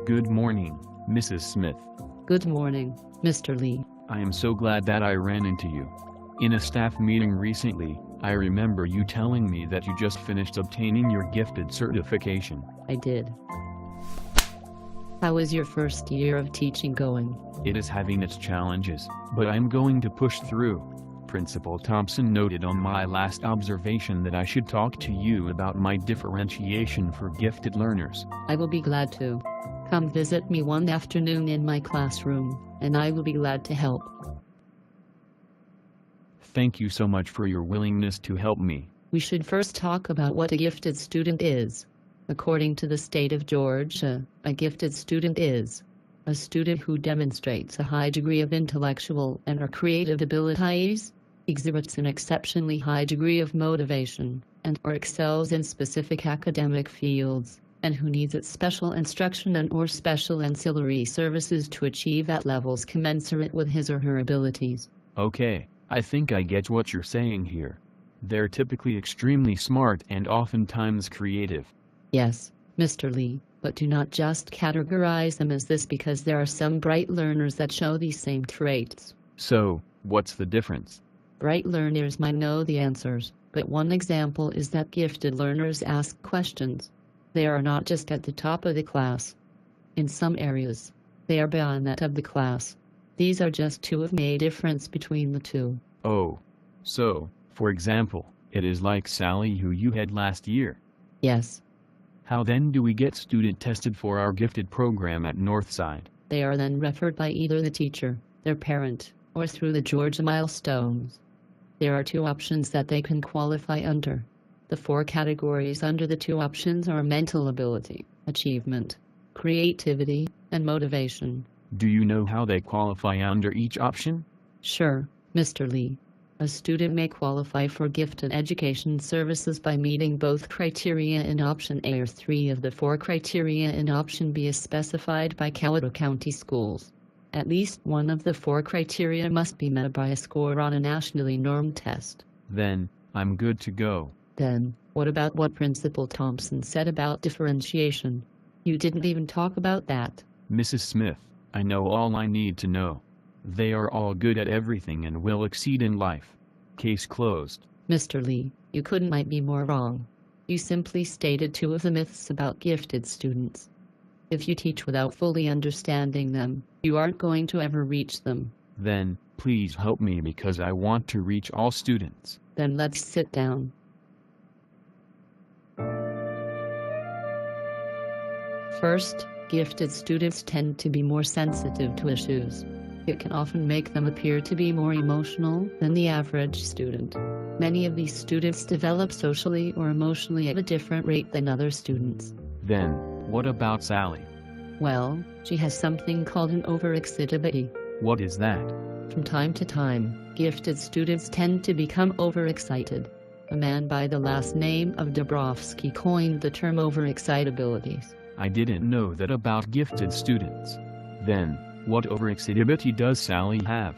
Good morning, Mrs. Smith. Good morning, Mr. Lee. I am so glad that I ran into you. In a staff meeting recently, I remember you telling me that you just finished obtaining your gifted certification. I did. How is your first year of teaching going? It is having its challenges, but I'm going to push through. Principal Thompson noted on my last observation that I should talk to you about my differentiation for gifted learners. I will be glad to. Come visit me one afternoon in my classroom, and I will be glad to help. Thank you so much for your willingness to help me. We should first talk about what a gifted student is. According to the state of Georgia, a gifted student is a student who demonstrates a high degree of intellectual and/or creative abilities, exhibits an exceptionally high degree of motivation, and/or excels in specific academic fields, and who needs its special instruction and/or special ancillary services to achieve at levels commensurate with his or her abilities. Okay, I think I get what you're saying here. They're typically extremely smart and oftentimes creative. Yes, Mr. Lee, but do not just categorize them as this because there are some bright learners that show these same traits. So, what's the difference? Bright learners might know the answers, but one example is that gifted learners ask questions. They are not just at the top of the class. In some areas, they are beyond that of the class. These are just two of the difference between the two. Oh. So, for example, it is like Sally who you had last year. Yes. How then do we get student tested for our gifted program at Northside? They are then referred by either the teacher, their parent, or through the Georgia Milestones. There are two options that they can qualify under. The four categories under the two options are mental ability, achievement, creativity, and motivation. Do you know how they qualify under each option? Sure, Mr. Lee. A student may qualify for gifted education services by meeting both criteria in option A or 3 of the 4 criteria in option B as specified by Coweta County Schools. At least one of the 4 criteria must be met by a score on a nationally normed test. Then, I'm good to go. Then, what about what Principal Thompson said about differentiation? You didn't even talk about that. Mrs. Smith, I know all I need to know. They are all good at everything and will exceed in life. Case closed. Mr. Lee, you couldn't be more wrong. You simply stated two of the myths about gifted students. If you teach without fully understanding them, you aren't going to ever reach them. Then, please help me because I want to reach all students. Then let's sit down. First, gifted students tend to be more sensitive to issues. It can often make them appear to be more emotional than the average student. Many of these students develop socially or emotionally at a different rate than other students. Then, what about Sally? Well, she has something called an overexcitability. What is that? From time to time, gifted students tend to become overexcited. A man by the last name of Dabrowski coined the term overexcitabilities. I didn't know that about gifted students. Then, what overexcitability does Sally have?